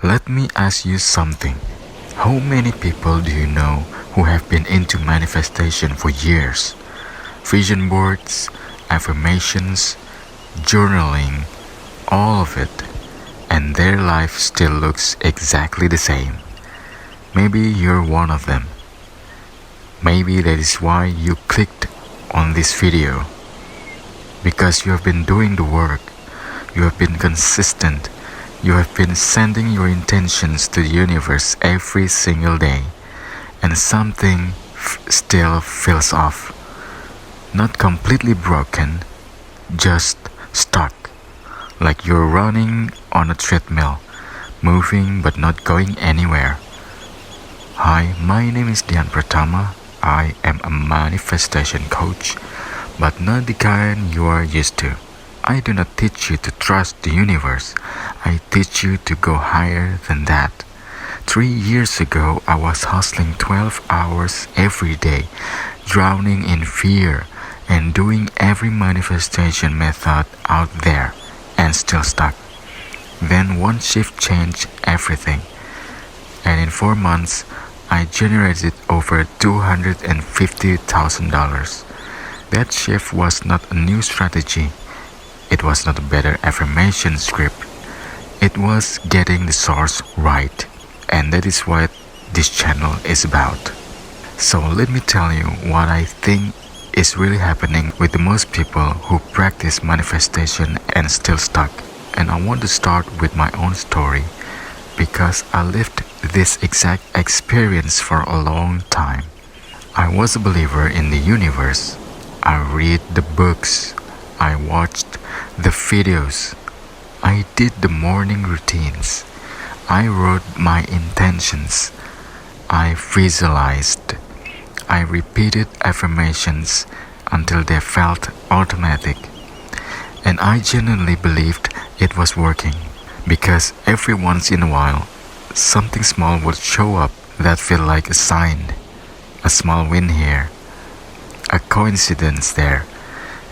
Let me ask you something. How many people do you know who have been into manifestation for years? Vision boards, affirmations, journaling, all of it, and their life still looks exactly the same. Maybe you're one of them. Maybe that is why you clicked on this video. Because you have been doing the work, you have been consistent, you have been sending your intentions to the universe every single day, and something still feels off. Not completely broken, just stuck, like you're running on a treadmill, moving but not going anywhere. Hi, my name is Dian Pratama. I am a manifestation coach, but not the kind you are used to. I do not teach you to trust the universe. I teach you to go higher than that. 3 years ago, I was hustling 12 hours every day, drowning in fear, and doing every manifestation method out there, and still stuck. Then one shift changed everything, and in 4 months, I generated over $250,000. That shift was not a new strategy. It was not a better affirmation script. It was getting the source right, and that is what this channel is about. So let me tell you what I think is really happening with the most people who practice manifestation and still stuck. And I want to start with my own story because I lived this exact experience for a long time. I was a believer in the universe. I read the books. I watched the videos. I did the morning routines. I wrote my intentions. I visualized. I repeated affirmations until they felt automatic. And I genuinely believed it was working because every once in a while, something small would show up that felt like a sign. A small win here, a coincidence there.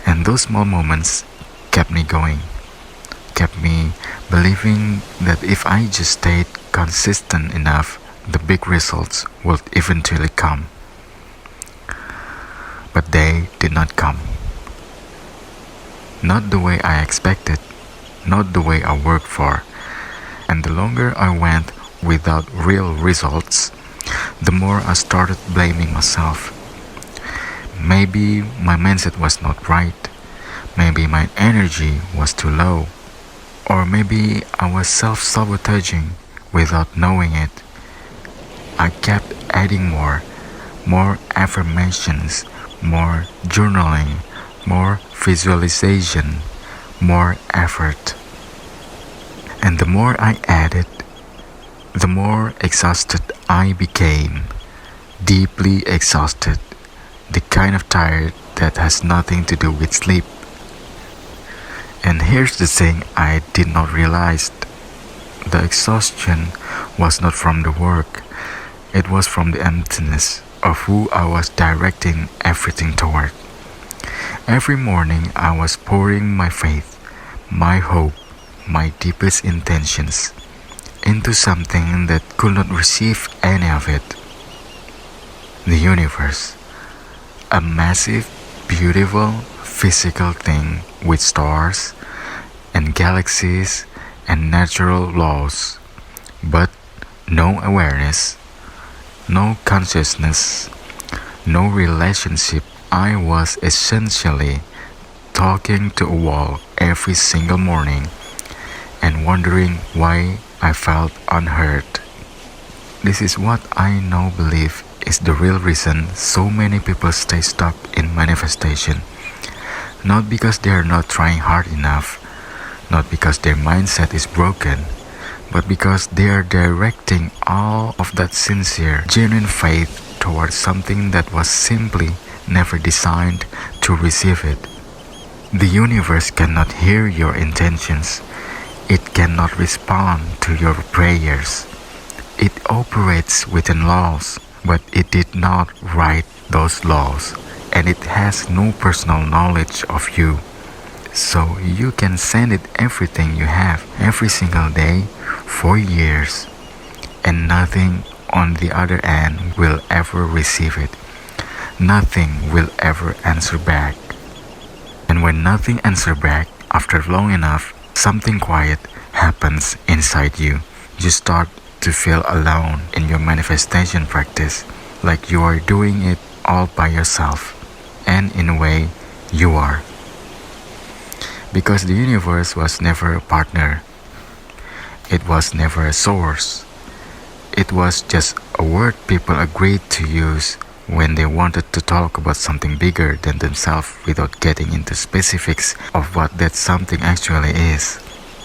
And those small moments kept me going, kept me believing that if I just stayed consistent enough, the big results would eventually come. But they did not come. Not the way I expected, not the way I worked for. And the longer I went without real results, the more I started blaming myself. Maybe my mindset was not right. Maybe my energy was too low. Or maybe I was self-sabotaging without knowing it. I kept adding more affirmations, more journaling, more visualization, more effort. And the more I added, the more exhausted I became. Deeply exhausted. The kind of tired that has nothing to do with sleep. And here's the thing I did not realize. The exhaustion was not from the work. It was from the emptiness of who I was directing everything toward. Every morning I was pouring my faith, my hope, my deepest intentions into something that could not receive any of it. The universe. A massive, beautiful, physical thing with stars and galaxies and natural laws, but no awareness, no consciousness, no relationship. I was essentially talking to a wall every single morning and wondering why I felt unheard. This is what I now believe is the real reason so many people stay stuck in manifestation. Not because they are not trying hard enough, not because their mindset is broken, but because they are directing all of that sincere, genuine faith towards something that was simply never designed to receive it. The universe cannot hear your intentions. It cannot respond to your prayers. It operates within laws, but it did not write those laws, and it has no personal knowledge of you. So you can send it everything you have every single day for years, and nothing on the other end will ever receive it. Nothing will ever answer back. And when nothing answers back, after long enough, something quiet happens inside you. You start to feel alone in your manifestation practice, like you are doing it all by yourself. And in a way, you are. Because the universe was never a partner. It was never a source. It was just a word people agreed to use when they wanted to talk about something bigger than themselves without getting into specifics of what that something actually is.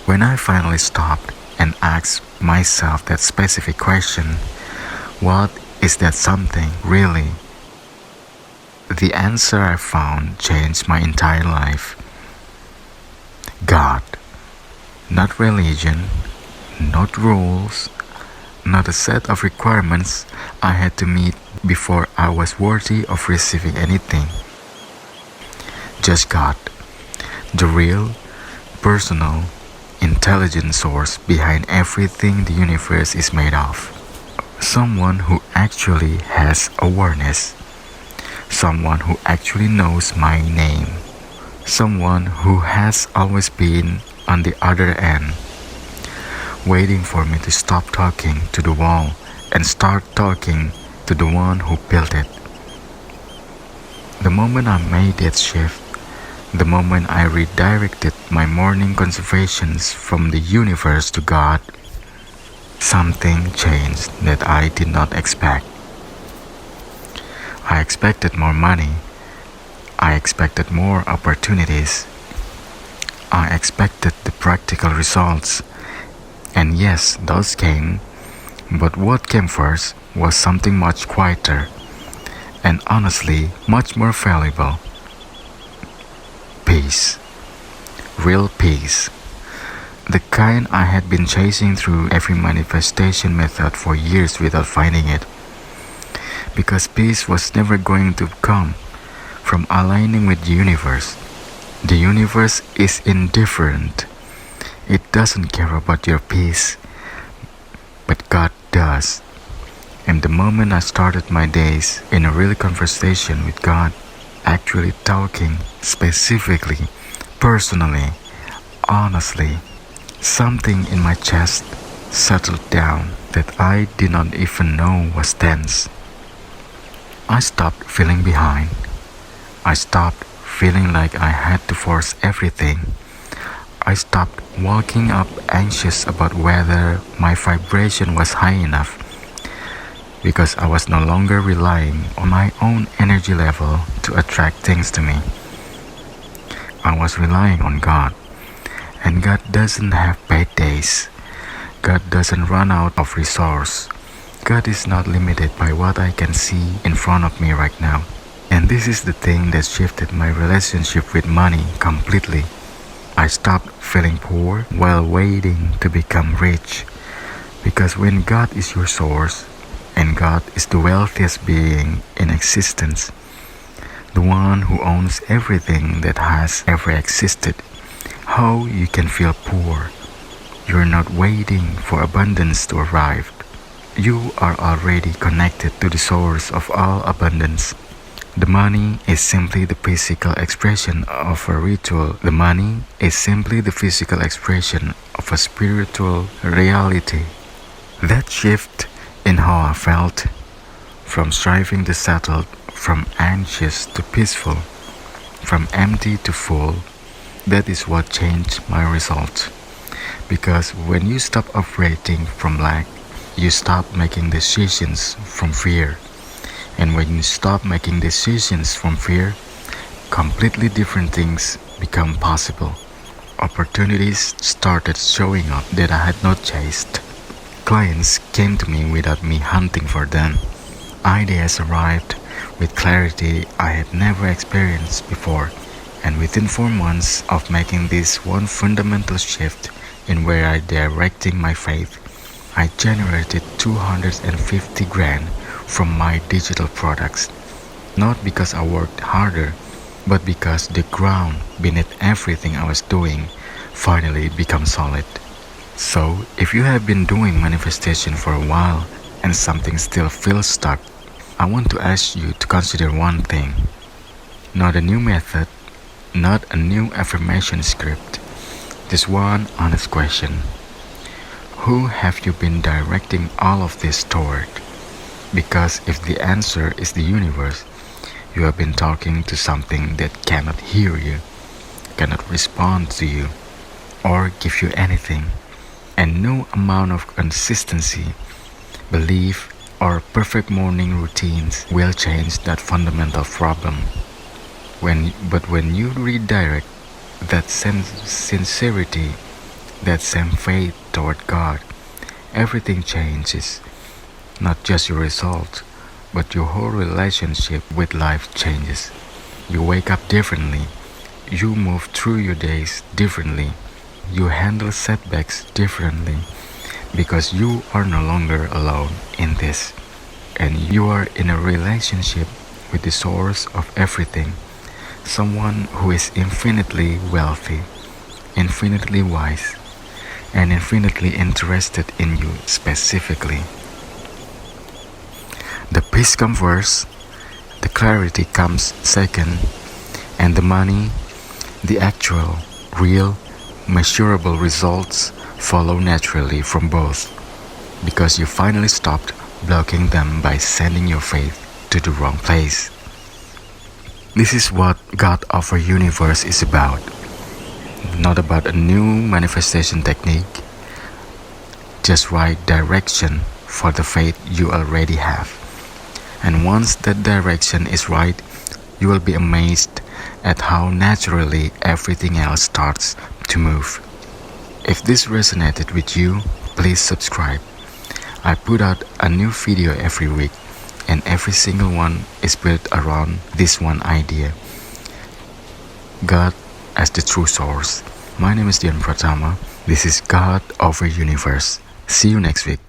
When I finally stopped and asked myself that specific question, what is that something really? The answer I found changed my entire life. God. Not religion, not rules, not a set of requirements I had to meet before I was worthy of receiving anything. Just God, the real, personal, intelligent source behind everything the universe is made of. Someone who actually has awareness. Someone who actually knows my name. Someone who has always been on the other end, waiting for me to stop talking to the wall and start talking to the one who built it. The moment I made that shift, the moment I redirected my morning conservations from the universe to God, something changed that I did not expect. I expected more money. I expected more opportunities. I expected the practical results. And yes, those came, but what came first was something much quieter and honestly much more valuable. Peace. Real peace. The kind I had been chasing through every manifestation method for years without finding it. Because peace was never going to come from aligning with the universe. The universe is indifferent. It doesn't care about your peace, but God does. And the moment I started my days in a real conversation with God, actually talking specifically, personally, honestly, something in my chest settled down that I did not even know was tense. I stopped feeling behind. I stopped feeling like I had to force everything. I stopped waking up anxious about whether my vibration was high enough, because I was no longer relying on my own energy level to attract things to me. I was relying on God, and God doesn't have bad days. God doesn't run out of resource. God is not limited by what I can see in front of me right now. And this is the thing that shifted my relationship with money completely. I stopped feeling poor while waiting to become rich. Because when God is your source, and God is the wealthiest being in existence, the one who owns everything that has ever existed, how you can feel poor? You're not waiting for abundance to arrive. You are already connected to the source of all abundance. The money is simply the physical expression of a ritual. The money is simply the physical expression of a spiritual reality. That shift in how I felt, from striving to settle, from anxious to peaceful, from empty to full, that is what changed my results. Because when you stop operating from lack, you stop making decisions from fear. And when you stop making decisions from fear, completely different things become possible. Opportunities started showing up that I had not chased. Clients came to me without me hunting for them. Ideas arrived with clarity I had never experienced before. And within 4 months of making this one fundamental shift in where I directing my faith, I generated 250 grand from my digital products. Not because I worked harder, but because the ground beneath everything I was doing finally became solid. So, if you have been doing manifestation for a while and something still feels stuck, I want to ask you to consider one thing. Not a new method, not a new affirmation script. Just one honest question. Who have you been directing all of this toward? Because if the answer is the universe, you have been talking to something that cannot hear you, cannot respond to you, or give you anything. And no amount of consistency, belief, or perfect morning routines will change that fundamental problem. But when you redirect that same sincerity, that same faith toward God, everything changes. Not just your result, but your whole relationship with life changes. You wake up differently. You move through your days differently. You handle setbacks differently because you are no longer alone in this. And you are in a relationship with the source of everything. Someone who is infinitely wealthy, infinitely wise, and infinitely interested in you specifically. The peace comes first, the clarity comes second, and the money, the actual, real, measurable results follow naturally from both, because you finally stopped blocking them by sending your faith to the wrong place. This is what God of our universe is about. Not about a new manifestation technique, just right direction for the faith you already have. And once that direction is right, you will be amazed at how naturally everything else starts to move. If this resonated with you, please subscribe. I put out a new video every week, and every single one is built around this one idea: God as the true source. My name is Dian Pratama. This is God over Universe. See you next week.